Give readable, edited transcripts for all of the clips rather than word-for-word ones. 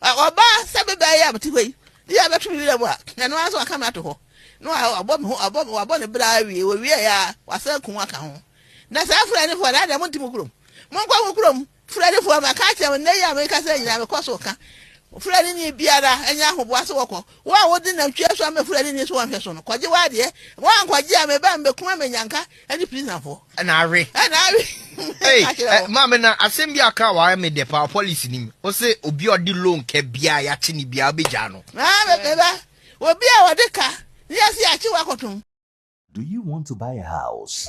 Oba sabe ba ya mti we. Dia betu bi le bwa. Na no aso aka na to ho. No abom ne bra wi we ya wasa kun aka ho. Na sa Fulani fo na da monti mukurum. Mon kwa mukurum Fulani fo ma ka che ne ya me ka se nyina me koso ka. Fulani ni biara anya hobo ase woko. Wa wodi na twa so am Fulani ni so wan hweso no. Kwaje wa de. Wa kwaje am ba mbe kuma menyanka ani prison fo. Na awe. Hey, mama na asem bia ka wa me de pa police nim. O se obi odi loan ke bia ya chi ni bia obeja no. Na be ba. Obi a wode ka. Yes, ya chi wa kotum. Do you want to buy a house?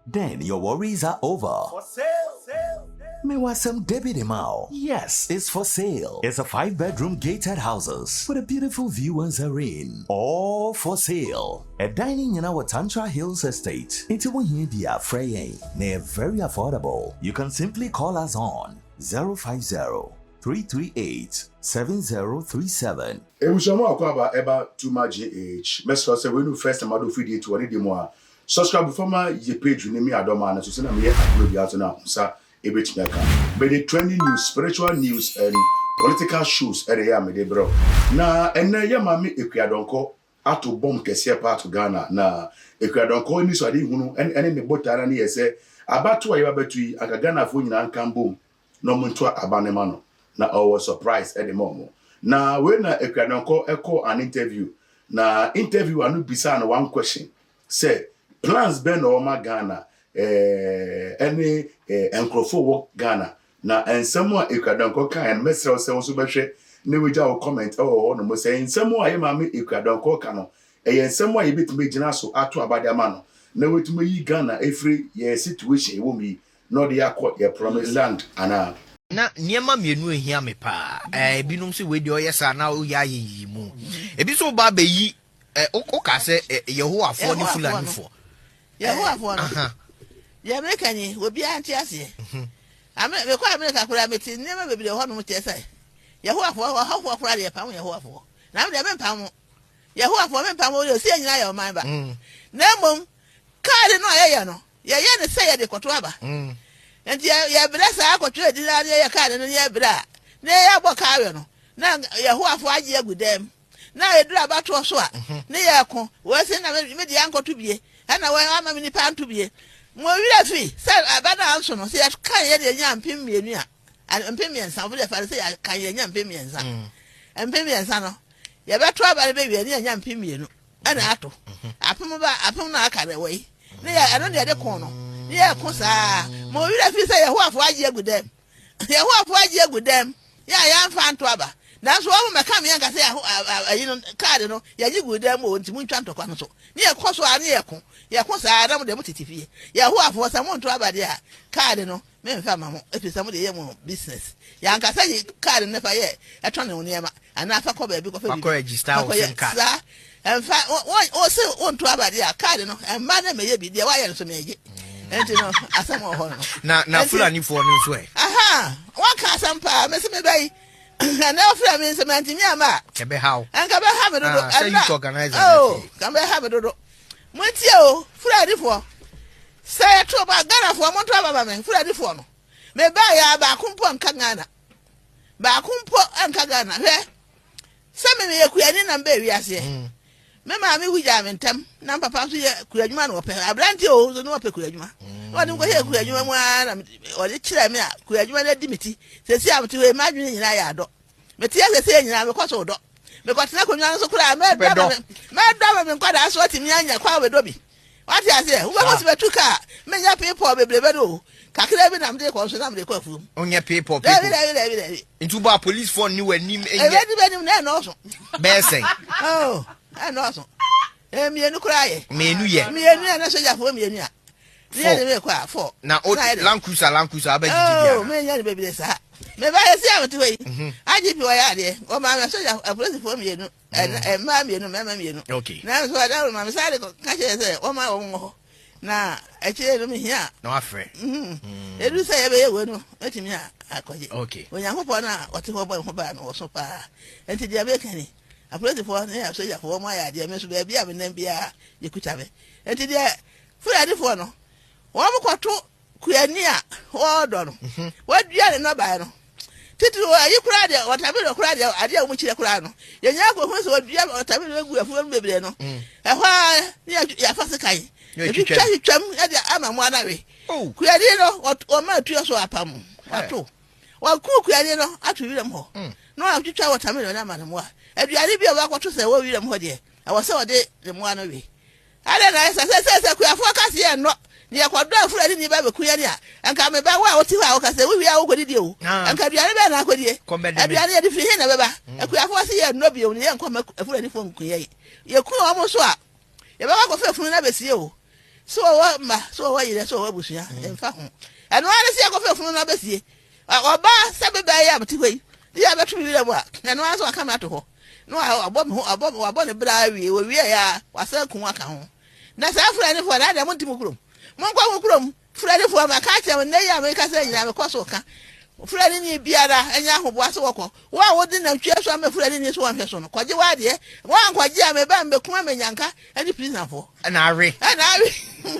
Then your worries are over. For sale. Mewasem Debbie Mao. Yes, it's for sale. It's a 5-bedroom gated houses with a beautiful view and serene. All for sale. A dining in our Tantra Hills estate. Into one here dia fraying. They're very affordable. You can simply call us on 050-338-7037. Ewushamo akwaba eba tuma GH. Meso se we no first time ado feed to wori demo a. Subscribe for my ye page ni me adoma na so se na me upload ya so na sa ebetimiaka. But the trending news, spiritual news and political shows ere me de bro. Na enne ya mami Ekuadonko ato bomb kese part to Ghana na Ekuadonko ni so ade hunu ene ne botara na yese abato ayi abatui aka Ghana fo nyina nkan bom no muntu abanema no na our surprise at the moment. Na when na Ekuadonko echo an interview na interview anu bisa na one question say plans ben o ma Ghana any enkrofo wo Ghana na ensemo a Ekuadonko kan mesrel se so behwe ne wija wo comment no mo say ensemo a yema me Ekuadonko kan no ensemo a yebetime gina so ato abade ama no na wetume yi Ghana every year situation wo mi no dey akọ your promised land ana na niema mienu ehia me pa ebinum se we de oyesa na o ya yi mu ebi so ba be yi o ka se Jehovah for ni Fulani for Jehovah for no ya America ni obi anti ase ame me kwa America kura meti niema be bi de ho no mti ese Jehovah for ho kura de pa mo Jehovah for na me de me pa mo Jehovah for me pa mo o si anyina ya o man ba na mom card no ya no ya ne se ya de koto aba enti ya bra sa akoto edina ya card no ya bra na ya boka awe no na Jehovah for age agudem na edura abato so a na ya ko wo se na me de ankoto bie ana wo ama me ni pa anto bie mo wira fi se abana anso no se ya kan ye de nya mpem mienu a mpem miensa wo de fa se ya kan ye nya mpem miensa mpem miensa no ya beto aba be wi ni nya mpem mienu ana ato apem na aka de we ne ya ano de ko no ne ya ko sa mo wira fi se Jehovah fo age agudem Jehovah fo age agudem ya mfa anto aba na so wo meka me yanka se ayi no card no ya gi gudem o ntimu ntwa ntokwa no so ne ya ko so ane ya ko sa adam de mutitifie Jehovah fo sa mo nto aba de a card no me mfa ma mo episa mo de ye mo business ya nka se card ne fa ye etwa ne woniema ana fa ko ba bi ko fa ko register o sim card mfa o se o nto aba de a card no emma na me ye bi de wa ye so me ye enti no asam o ho no na Fulani fo no so aha wa ka asam pa me se me bai na ofra me se manti mi ama kebe how anka be ha me do say you organize oh kan be ha me do mo tie o Fulani fo say to ba Ghana fo mo to ba me Fulani fo no me ba ya ba kumpo nka Ghana ba kumpo nka Ghana he se me ye kuyani na mba wi ase me ma me wuja me ntam na papa so ye kuyadwuma na ope abranti o so no ope kuyadwuma wadi ko he kuyadwuma mu na o de kire me a kuyadwuma na di miti se si amti we ma dwene nyina ya do me tie se nyina me kwaso do me kwatena konwa so kura me do me kwada so timi anya kwa we do bi wati ase wo ba so betuka me nya people bebrebe do kakira bi na me de ko so na me de ko afu onye people into ba police for ni wanim enye be ni na no so be sen oh no so mienu kura ye mienu na soja fo mienu a ni me kwa 4 na Land Cruiser abaji bia oh me nya ni bebile sa me ba ye si amti we aji bi wa ya de o ma me soja police fo mienu ma mienu okay na so da ma me sare ko ka che se o ma wo na e che no mi hia no afre edu se ye be ye we no etimi a akoje okay onyankopɔ na ɔte hɔ bɔ ho ba na wo so pa enti dia be kani apolice for na soja for mo ya de me so be bia me nan bia yekutabe enti de Fulani for no wo mo kwato kuani a wo do no wadua ne na ba no titiri ayi kura de watamilo kura de ade a muchire kura no yenya ko ho so odua watamilo egu afu bebre no ehwa ni ya fase kai ebi twam ade ama mo anawe kuyade no o ma tuo so apam wato wa ku kuyade no atu wirem ho no atwitwa watamilo na ma mo aduane bi ba kwato se wo wirem ho de awose ode de mo anawe ade na se kuyafo kase ye no ni akwado Fulani ni ba be kuyade a anka me ba wa oti wa kase wo wi a wo kodidi o anka aduane be na akodie aduane ye de fi he na be ba akuyafo se ye no bi o ni enko Fulani fo nkuye ye ku o mo so a ye ba ko fe funu na be sie o so wa ma so wa yire so wa busua emfa ho eno ane se ko fe funu na be sie oba se be ba ya mti hoi ya be tu wi le bo a eno ane so aka ma to ho no abo ne bra wi wo wi ya wasa kun aka ho na sa Fulani fo na da mo ntimu kurom mo kwa mo kurom Fulani fo ma ka che ne ya me ka se nyina me ko so ka Fulani ni biara enya ho bo aso woko wa wodi na twa so am Fulani ni so wan hwe so no kwaje wa de wa kwaje am ba mbe kuma me nyanka ani prison fo na awe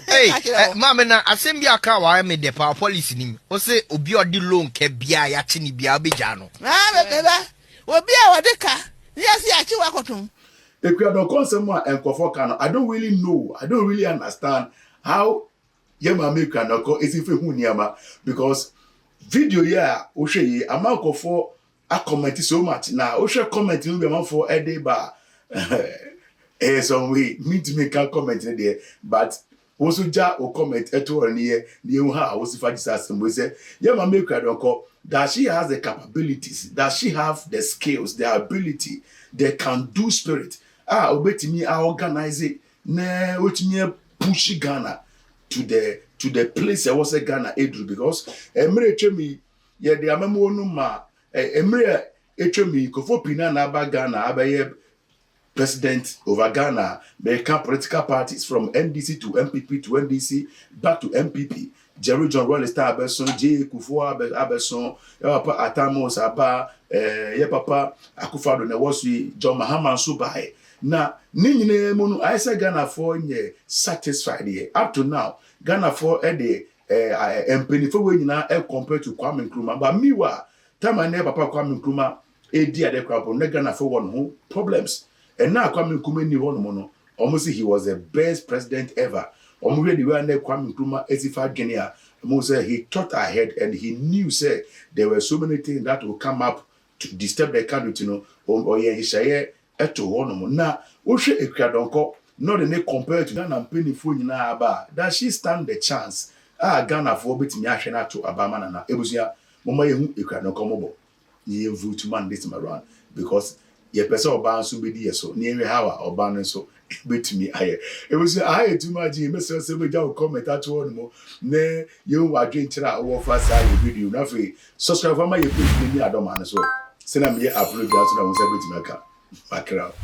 hey mama na asem bi aka wa me de pa police nim o se obi odi loan ke bia ya chi ni bia obeja no na be ba obi a wode ka ni asi a chi wa kotum Ekwado konsem a enkofo ka no I don't really understand how yema make an ko esife hu niama because video ya o hwe yi amankofo a comment so much na o hwe comment no be manfo ede ba some way me to make a comment there but also ja o comment eto ni hu ha o sifa Jesus we say yema make an ko that she has the capabilities, that she have the skills, the ability, they can do spirit. Obetimi I organize it. Ne wetimi push Ghana to the place I was a Ghana edru because emre chemi ye de amemo no ma emre echemi kofo pina na ba Ghana abaye president over Ghana. They can political parties from NDC to MPP to NDC back to MPP. Jerry John Royal Star Abeson, J. Kufuor Abeson, Papa Atamos Aba, Papa Akufado Newosi, John Mahama Subai. Now, Nini Munu, I say Ghana for satisfied here. Up to now, Ghana for a day, and penny for when now compared to Kwame Nkrumah. But meanwhile, time I never Papa Kwame Nkrumah, a dear de crap, Ghana for one home problems. And now Kwame Nkrumah ni one mono. Almost he was the best president ever. Already when they Kwame Nkrumah esifa Guinea, he thought ahead and he knew say there were so many things that will come up to disturb the country, or he shaye eto one na Oshe Ekradonko, not the compared to Ghana penny for aba that she stand the chance. Ghana for bit me ashena to Abama na Ebusia, Mama Yehu Ekradonko mobo. Ye vote to man this time around because ye person oban so be so near how oban so bet me aye it was I too much Mr. Sebeja comment at one more ne you wa drink tira wo fa say video na fe subscribe for my page ni adom an so say na me upload that so na we say bet me aka background